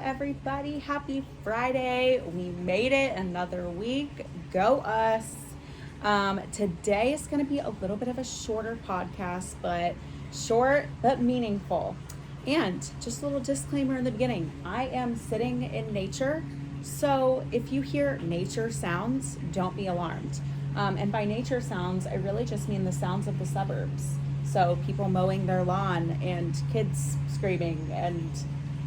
everybody. Happy Friday. We made it another week. Go us. Today is going to be a little bit of a shorter podcast, but short but meaningful. And just a little disclaimer in the beginning, I am sitting in nature. So if you hear nature sounds, don't be alarmed. And by nature sounds, I really just mean the sounds of the suburbs. So people mowing their lawn and kids screaming and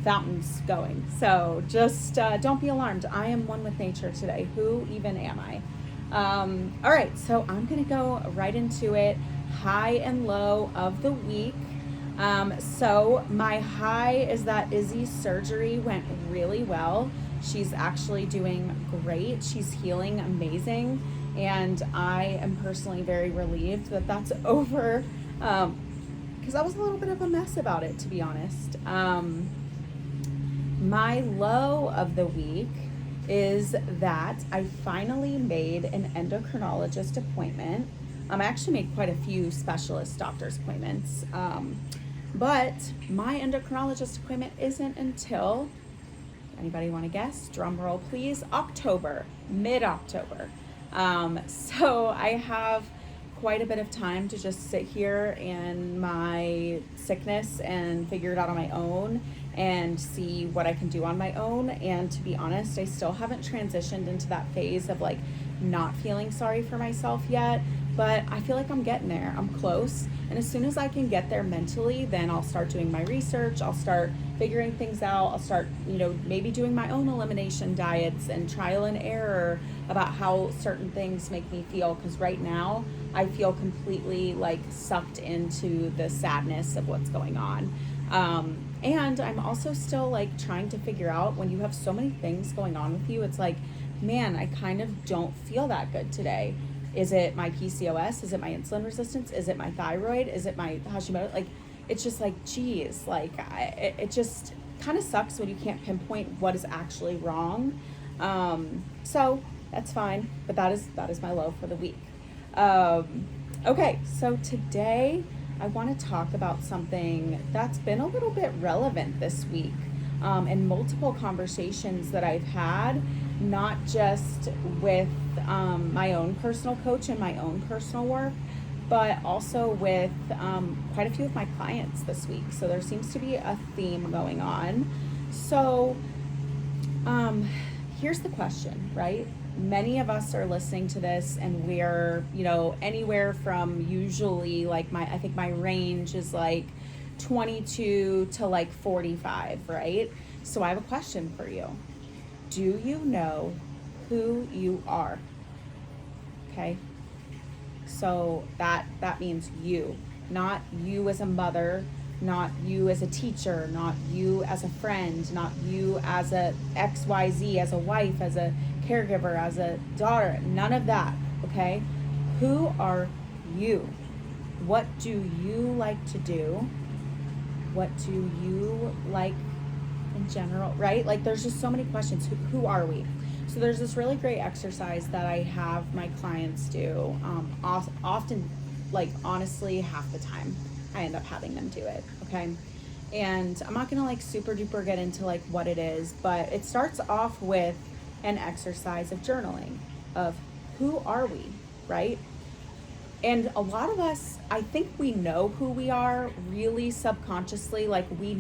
fountains going. So just don't be alarmed. I am one with nature today. Who even am I? All right, so I'm going to go right into it. High and low of the week. So my high is that Izzy's surgery went really well. She's actually doing great. She's healing amazing. And I am personally very relieved that that's over. Because I was a little bit of a mess about it, to be honest. My low of the week is that I finally made an endocrinologist appointment. I actually made quite a few specialist doctor's appointments. But my endocrinologist appointment isn't until, anybody want to guess? Drum roll, please. October, mid-October. So I have quite a bit of time to just sit here in my sickness and figure it out on my own and see what I can do on my own. And to be honest, I still haven't transitioned into that phase of like not feeling sorry for myself yet, but I feel like I'm getting there. I'm close. And as soon as I can get there mentally, then I'll start doing my research. I'll start figuring things out. I'll start, maybe doing my own elimination diets and trial and error about how certain things make me feel. Because right now I feel completely like sucked into the sadness of what's going on. And I'm also still like trying to figure out, when you have so many things going on with you, it's like, man, I kind of don't feel that good today. Is it my PCOS? Is it my insulin resistance? Is it my thyroid? Is it my Hashimoto? Like, it's just like, geez, like it just kind of sucks when you can't pinpoint what is actually wrong. So that's fine, but that is my low for the week. Okay, so today I want to talk about something that's been a little bit relevant this week, in multiple conversations that I've had, not just with my own personal coach and my own personal work, but also with quite a few of my clients this week. So there seems to be a theme going on. So here's the question, right? Many of us are listening to this and we're, anywhere from usually like I think my range is like 22 to like 45, right? So I have a question for you. Do you know who you are? Okay. So that means you, not you as a mother, not you as a teacher, not you as a friend, not you as a XYZ, as a wife, as a caregiver, as a daughter, none of that, okay? Who are you? What do you like to do? What do you like in general, right? Like there's just so many questions. Who are we? So there's this really great exercise that I have my clients do. Often, like honestly, half the time I end up having them do it, okay? And I'm not gonna like super duper get into like what it is, but it starts off with an exercise of journaling of who are we, right? And a lot of us, I think we know who we are really subconsciously, like we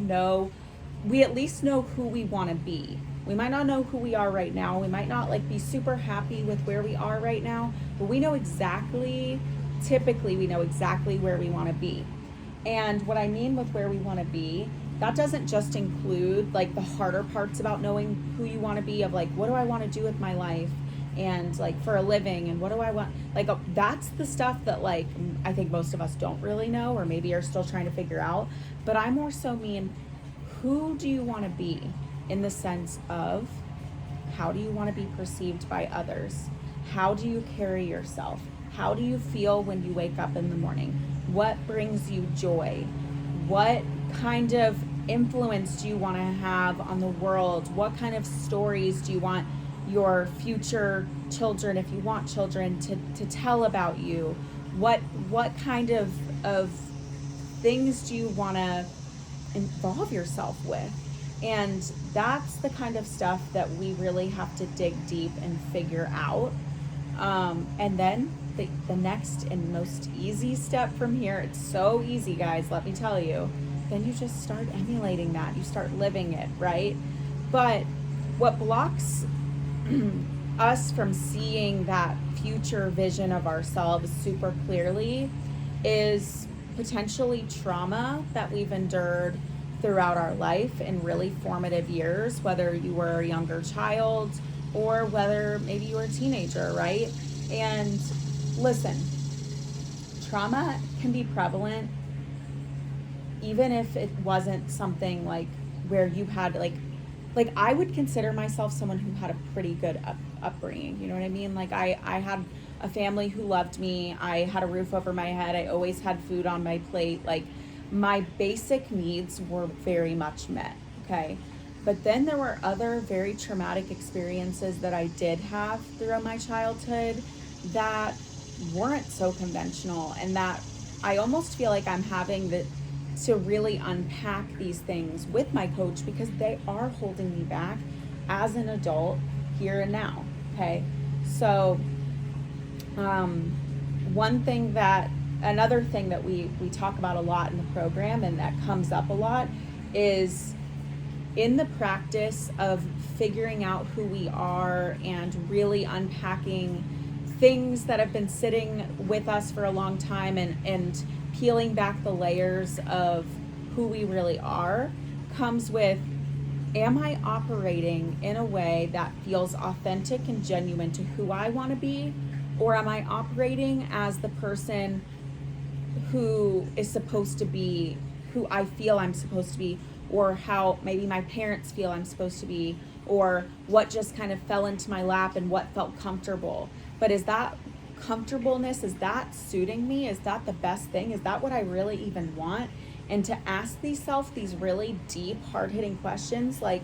at least know who we want to be. We might not know who we are right now. We might not like be super happy with where we are right now, but we know typically we know exactly where we want to be. And what I mean with where we want to be, that doesn't just include like the harder parts about knowing who you want to be, of like, what do I want to do with my life? And like for a living, and what do I want? Like that's the stuff that like I think most of us don't really know, or maybe are still trying to figure out. But I more so mean, who do you want to be, in the sense of how do you want to be perceived by others? How do you carry yourself? How do you feel when you wake up in the morning? What brings you joy? What kind of influence do you want to have on the world? What kind of stories do you want your future children, if you want children, to tell about you? What kind of things do you want to involve yourself with? And that's the kind of stuff that we really have to dig deep and figure out. And then the next and most easy step from here, it's so easy, guys, let me tell you, then you just start emulating that. You start living it, right? But what blocks us from seeing that future vision of ourselves super clearly is potentially trauma that we've endured throughout our life in really formative years, whether you were a younger child or whether maybe you were a teenager, right? And listen, trauma can be prevalent even if it wasn't something like where you had like I would consider myself someone who had a pretty good upbringing. You know what I mean? Like I had a family who loved me. I had a roof over my head. I always had food on my plate. Like my basic needs were very much met. Okay. But then there were other very traumatic experiences that I did have throughout my childhood that weren't so conventional, and that I almost feel like I'm having to really unpack these things with my coach because they are holding me back as an adult here and now. Okay. So, another thing that we talk about a lot in the program and that comes up a lot is in the practice of figuring out who we are and really unpacking things that have been sitting with us for a long time and peeling back the layers of who we really are comes with, am I operating in a way that feels authentic and genuine to who I want to be? Or am I operating as the person who is supposed to be, who I feel I'm supposed to be, or how maybe my parents feel I'm supposed to be, or what just kind of fell into my lap and what felt comfortable? But is that comfortableness, is that suiting me? Is that the best thing? Is that what I really even want? And to ask these really deep, hard-hitting questions, like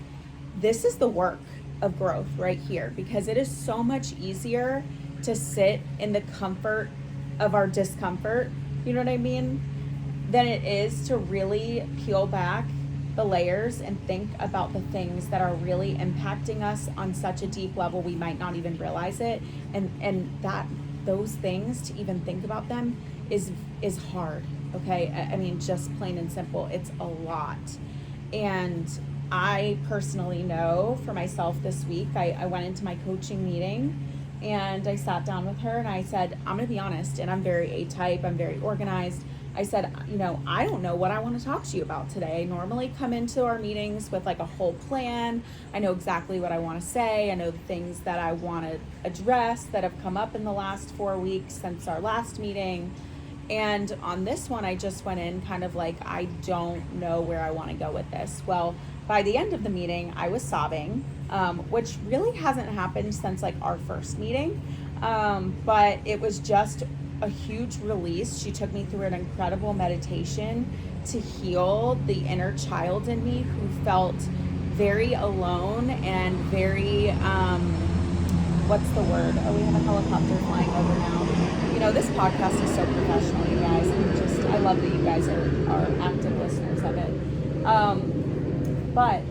this is the work of growth right here, because it is so much easier to sit in the comfort of our discomfort, you know what I mean, than it is to really peel back the layers and think about the things that are really impacting us on such a deep level we might not even realize it, and that those things, to even think about them is hard. Okay, I mean, just plain and simple, it's a lot. And I personally know for myself this week, I went into my coaching meeting and I sat down with her and I said, I'm gonna be honest, and I'm very A-type, I'm very organized. I said, I don't know what I want to talk to you about today. I normally come into our meetings with like a whole plan. I know exactly what I want to say. I know the things that I want to address that have come up in the last 4 weeks since our last meeting. And on this one, I just went in kind of like, I don't know where I want to go with this. Well, by the end of the meeting, I was sobbing, which really hasn't happened since like our first meeting. But it was just a huge release. She took me through an incredible meditation to heal the inner child in me who felt very alone and very, what's the word? Oh, we have a helicopter flying over now. This podcast is so professional, you guys. And I love that you guys are active listeners of it. But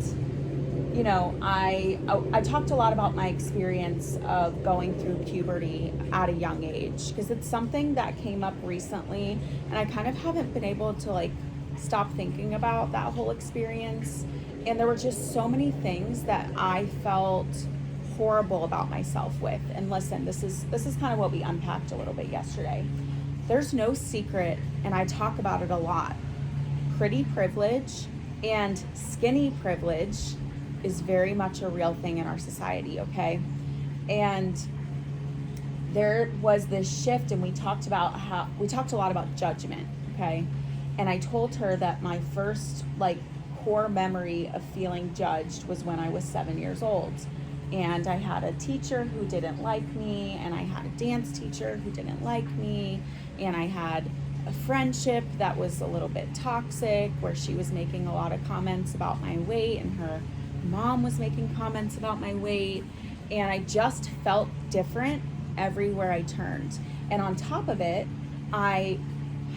I talked a lot about my experience of going through puberty at a young age, because it's something that came up recently and I kind of haven't been able to like stop thinking about that whole experience. And there were just so many things that I felt horrible about myself with. And listen, this is kind of what we unpacked a little bit yesterday. There's no secret, and I talk about it a lot. Pretty privilege and skinny privilege is very much a real thing in our society, okay? And there was this shift, and we talked a lot about judgment, okay? And I told her that my first like core memory of feeling judged was when I was 7 years old. And I had a teacher who didn't like me, and I had a dance teacher who didn't like me, and I had a friendship that was a little bit toxic, where she was making a lot of comments about my weight, and her mom was making comments about my weight, and I just felt different everywhere I turned. And on top of it, I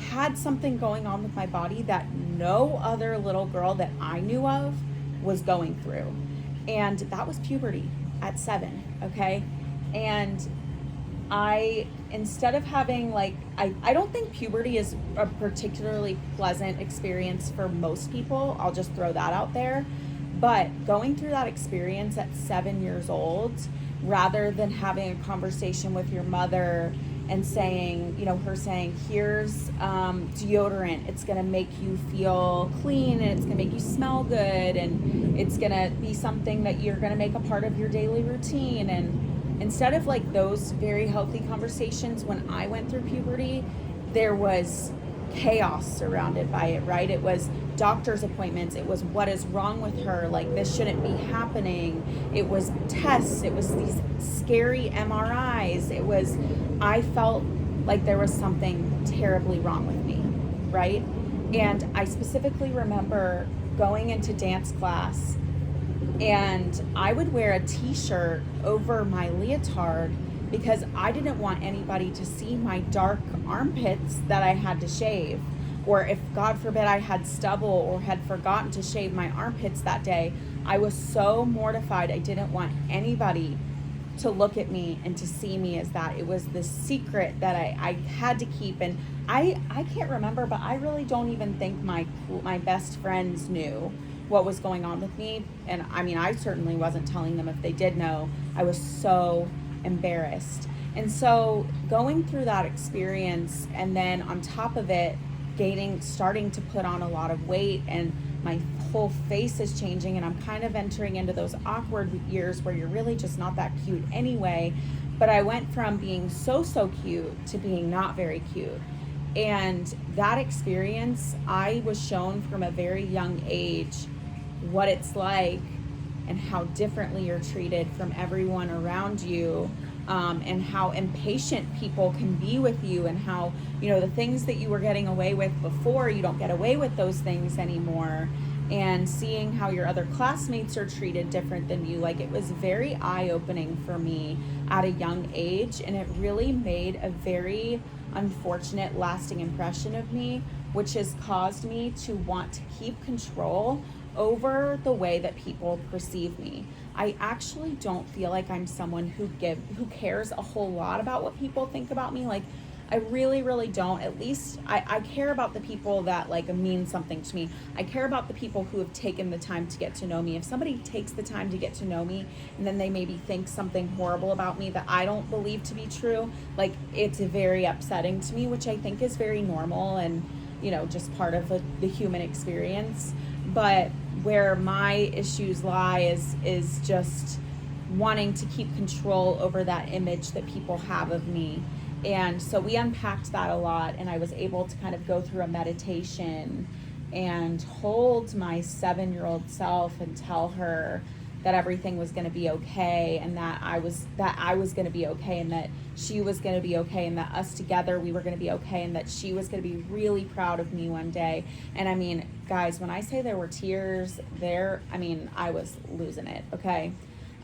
had something going on with my body that no other little girl that I knew of was going through. And that was puberty at 7, okay? And instead of having like, I don't think puberty is a particularly pleasant experience for most people. I'll just throw that out there. But going through that experience at 7 years old, rather than having a conversation with your mother and saying, her saying, here's deodorant, it's gonna make you feel clean and it's gonna make you smell good and it's gonna be something that you're gonna make a part of your daily routine. And instead of like those very healthy conversations, when I went through puberty, there was chaos surrounded by it, right? It was doctor's appointments. It was what is wrong with her? Like, this shouldn't be happening. It was tests. It was these scary MRIs. I felt like there was something terribly wrong with me, right? And I specifically remember going into dance class and I would wear a t-shirt over my leotard because I didn't want anybody to see my dark armpits that I had to shave. Or if, God forbid, I had stubble or had forgotten to shave my armpits that day, I was so mortified. I didn't want anybody to look at me and to see me as that. It was this secret that I had to keep. And I can't remember, but I really don't even think my best friends knew what was going on with me. And I mean, I certainly wasn't telling them if they did know. I was so embarrassed. And so going through that experience, and then on top of it, starting to put on a lot of weight, and my whole face is changing, and I'm kind of entering into those awkward years where you're really just not that cute anyway. But I went from being so cute to being not very cute. And that experience, I was shown from a very young age what it's like and how differently you're treated from everyone around you, and how impatient people can be with you, and how, the things that you were getting away with before, you don't get away with those things anymore. And seeing how your other classmates are treated different than you, like, it was very eye-opening for me at a young age, and it really made a very unfortunate lasting impression of me, which has caused me to want to keep control over the way that people perceive me. I actually don't feel like I'm someone who cares a whole lot about what people think about me. Like, I really, really don't. At least I care about the people that like mean something to me. I care about the people who have taken the time to get to know me. If somebody takes the time to get to know me and then they maybe think something horrible about me that I don't believe to be true, like, it's very upsetting to me, which I think is very normal and, just part of the human experience. But where my issues lie is just wanting to keep control over that image that people have of me. And so we unpacked that a lot, and I was able to kind of go through a meditation and hold my 7-year-old self and tell her that everything was going to be okay, and that I was going to be okay, and that she was going to be okay, and that us together we were going to be okay, and that she was going to be really proud of me one day. And I mean, guys, when I say there were tears there, I mean, I was losing it, okay?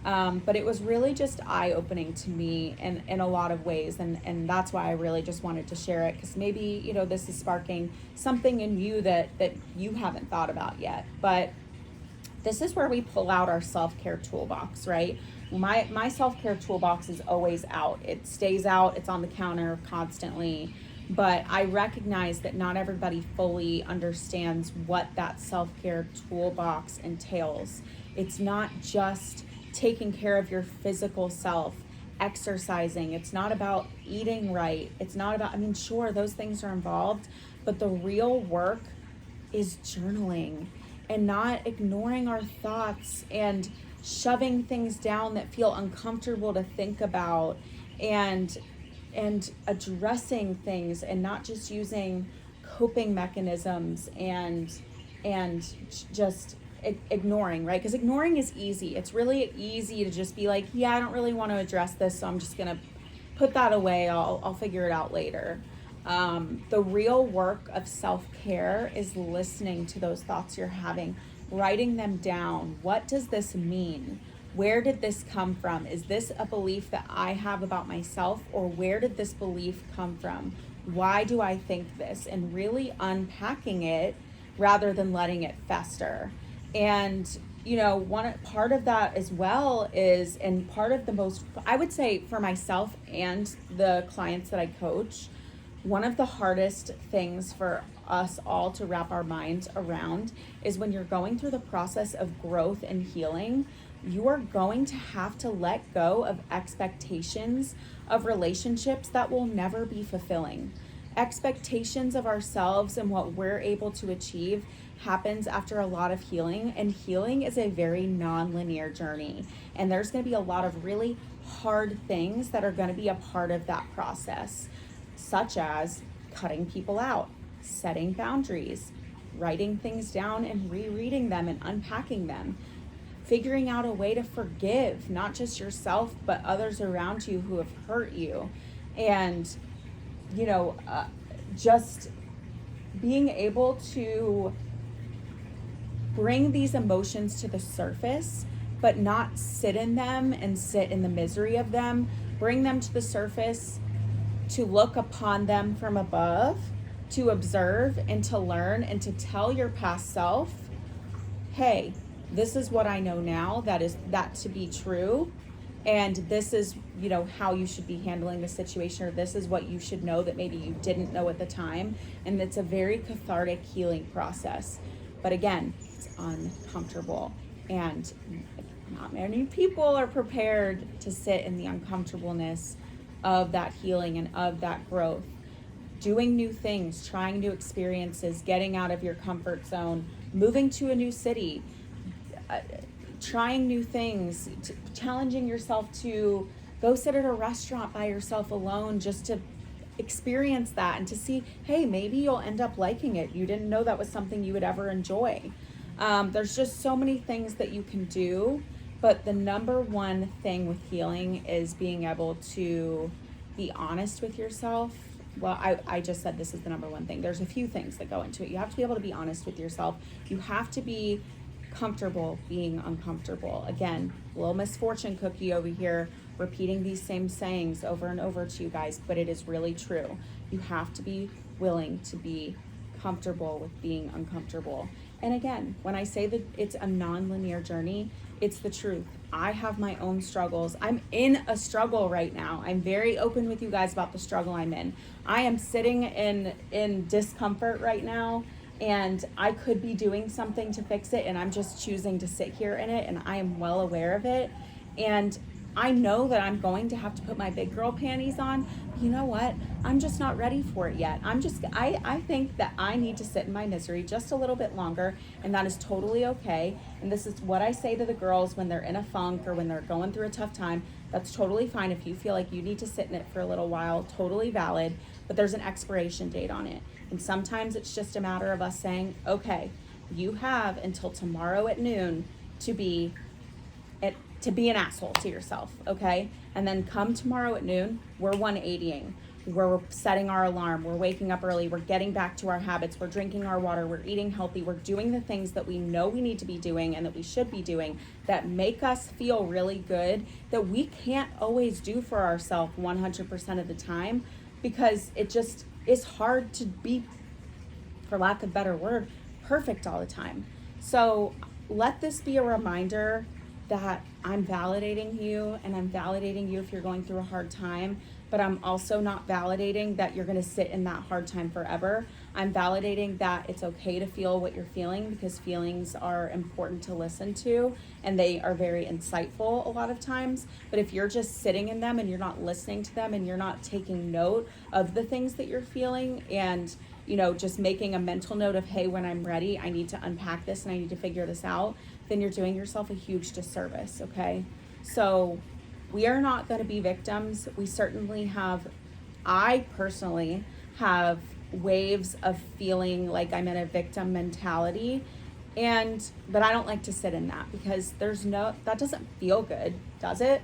But it was really just eye-opening to me in a lot of ways, and that's why I really just wanted to share it, because maybe, this is sparking something in you that you haven't thought about yet. But this is where we pull out our self-care toolbox, right? My self-care toolbox is always out. It stays out. It's on the counter constantly. But I recognize that not everybody fully understands what that self-care toolbox entails. It's not just taking care of your physical self, exercising. It's not about eating right. It's not about, sure, those things are involved, but the real work is journaling and not ignoring our thoughts and shoving things down that feel uncomfortable to think about, and addressing things, and not just using coping mechanisms and just ignoring, right? Because ignoring is easy. It's really easy to just be like, yeah, I don't really want to address this, so I'm just gonna put that away. I'll figure it out later. The real work of self-care is listening to those thoughts you're having, writing them down. What does this mean? Where did this come from? Is this a belief that I have about myself, or where did this belief come from? Why do I think this? And really unpacking it rather than letting it fester. And one part of that as well is, and part of the most, I would say for myself and the clients that I coach, one of the hardest things for us all to wrap our minds around is when you're going through the process of growth and healing, you are going to have to let go of expectations of relationships that will never be fulfilling. Expectations of ourselves and what we're able to achieve happens after a lot of healing, and healing is a very non-linear journey, and there's going to be a lot of really hard things that are going to be a part of that process, such as cutting people out, setting boundaries, writing things down and rereading them and unpacking them, figuring out a way to forgive not just yourself but others around you who have hurt you, and just being able to bring these emotions to the surface, but not sit in them and sit in the misery of them. Bring them to the surface to look upon them from above, to observe and to learn and to tell your past self, hey, this is what I know now that to be true. And this is, how you should be handling the situation, or this is what you should know that maybe you didn't know at the time. And it's a very cathartic healing process. But again, it's uncomfortable. And not many people are prepared to sit in the uncomfortableness of that healing and of that growth. Doing new things, trying new experiences, getting out of your comfort zone, moving to a new city, trying new things, challenging yourself to go sit at a restaurant by yourself alone just to experience that and to see, hey, maybe you'll end up liking it. You didn't know that was something you would ever enjoy. There's just so many things that you can do, but the number one thing with healing is being able to be honest with yourself. Well, I just said this is the number one thing. There's a few things that go into it. You have to be able to be honest with yourself. You have to be comfortable being uncomfortable. Again, little misfortune cookie over here, repeating these same sayings over and over to you guys, but it is really true. You have to be willing to be comfortable with being uncomfortable. And again, when I say that it's a non-linear journey, it's the truth. I have my own struggles. I'm in a struggle right now. I'm very open with you guys about the struggle I'm in. I am sitting in discomfort right now, and I could be doing something to fix it, and I'm just choosing to sit here in it, and I am well aware of it. And I know that I'm going to have to put my big girl panties on. You know what? I'm just not ready for it yet. I think that I need to sit in my misery just a little bit longer, and that is totally okay. And this is what I say to the girls when they're in a funk or when they're going through a tough time. That's totally fine. If you feel like you need to sit in it for a little while, totally valid, but there's an expiration date on it. And sometimes it's just a matter of us saying, okay, you have until tomorrow at noon to be an asshole to yourself, okay? And then come tomorrow at noon, we're 180ing. We're setting our alarm. We're waking up early. We're getting back to our habits. We're drinking our water. We're eating healthy. We're doing the things that we know we need to be doing and that we should be doing that make us feel really good, that we can't always do for ourselves 100% of the time, because it just is hard to be, for lack of a better word, perfect all the time. So let this be a reminder that I'm validating you, and I'm validating you if you're going through a hard time, but I'm also not validating that you're going to sit in that hard time forever. I'm validating that it's okay to feel what you're feeling, because feelings are important to listen to, and they are very insightful a lot of times. But if you're just sitting in them and you're not listening to them and you're not taking note of the things that you're feeling, and just making a mental note of, hey, when I'm ready, I need to unpack this and I need to figure this out, then you're doing yourself a huge disservice, okay? So we are not going to be victims. We certainly I personally have waves of feeling like I'm in a victim mentality, but I don't like to sit in that, because that doesn't feel good, does it?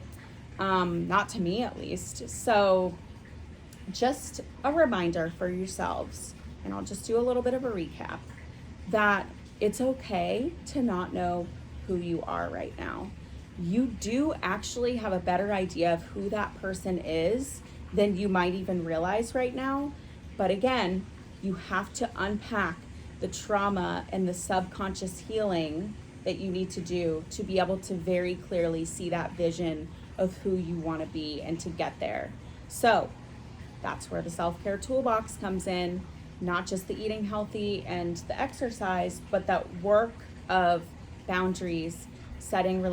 Not to me, at least. So just a reminder for yourselves, and I'll just do a little bit of a recap, that it's okay to not know who you are right now. You do actually have a better idea of who that person is than you might even realize right now. But again, you have to unpack the trauma and the subconscious healing that you need to do to be able to very clearly see that vision of who you want to be and to get there. So that's where the self-care toolbox comes in, not just the eating healthy and the exercise, but that work of boundaries, setting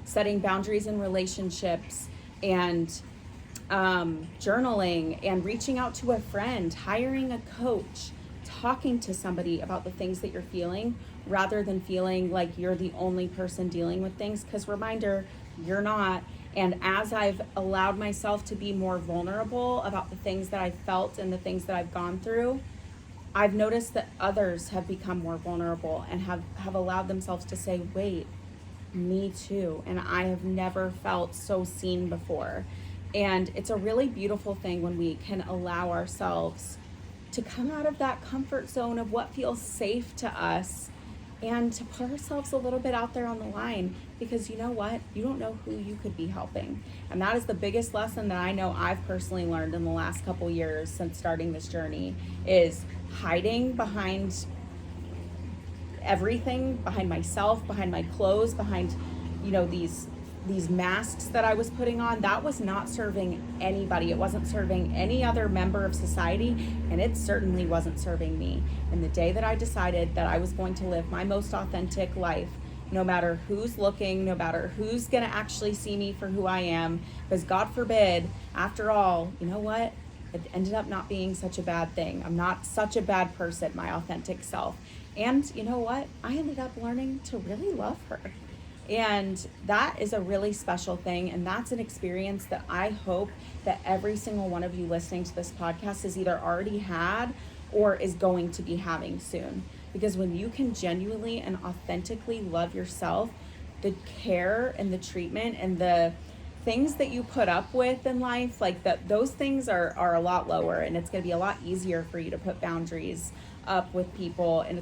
setting boundaries in relationships, and journaling, and reaching out to a friend, hiring a coach, talking to somebody about the things that you're feeling, rather than feeling like you're the only person dealing with things. Because reminder, you're not. And as I've allowed myself to be more vulnerable about the things that I felt and the things that I've gone through, I've noticed that others have become more vulnerable and have allowed themselves to say, wait, me too. And I have never felt so seen before. And it's a really beautiful thing when we can allow ourselves to come out of that comfort zone of what feels safe to us and to put ourselves a little bit out there on the line, because you know what? You don't know who you could be helping. And that is the biggest lesson that I know I've personally learned in the last couple years since starting this journey, is hiding behind everything, behind myself, behind my clothes, behind, these masks that I was putting on. That was not serving anybody. It wasn't serving any other member of society, and it certainly wasn't serving me. And the day that I decided that I was going to live my most authentic life, no matter who's looking, no matter who's gonna actually see me for who I am, because God forbid, after all, you know what? It ended up not being such a bad thing. I'm not such a bad person, my authentic self. And you know what? I ended up learning to really love her. And that is a really special thing. And that's an experience that I hope that every single one of you listening to this podcast has either already had or is going to be having soon. Because when you can genuinely and authentically love yourself, the care and the treatment and the things that you put up with in life, like those things are a lot lower, and it's going to be a lot easier for you to put boundaries up with people. And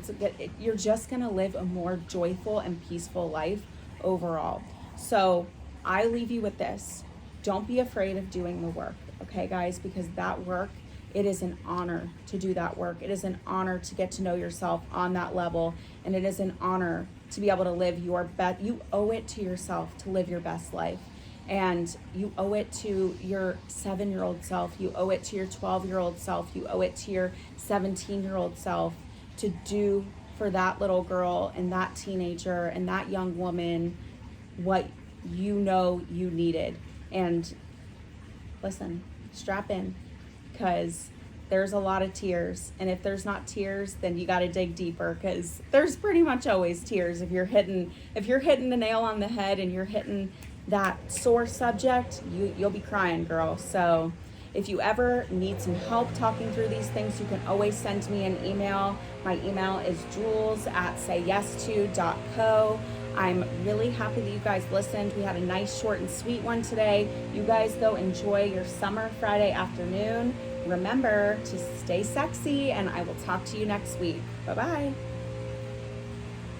you're just going to live a more joyful and peaceful life overall. So I leave you with this. Don't be afraid of doing the work, okay, guys? Because that work, it is an honor to do that work. It is an honor to get to know yourself on that level. And it is an honor to be able to live your best. You owe it to yourself to live your best life. And you owe it to your 7-year-old self. You owe it to your 12-year-old self. You owe it to your 17-year-old self to do for that little girl and that teenager and that young woman what you know you needed. And listen, strap in, because there's a lot of tears. And if there's not tears, then you got to dig deeper, because there's pretty much always tears. If you're hitting the nail on the head and you're hitting that sore subject, you'll be crying, girl. So if you ever need some help talking through these things, you can always send me an email. My email is jules@sayyesto.co. I'm really happy that you guys listened. We had a nice, short, and sweet one today. You guys go enjoy your summer Friday afternoon. Remember to stay sexy, and I will talk to you next week. Bye-bye.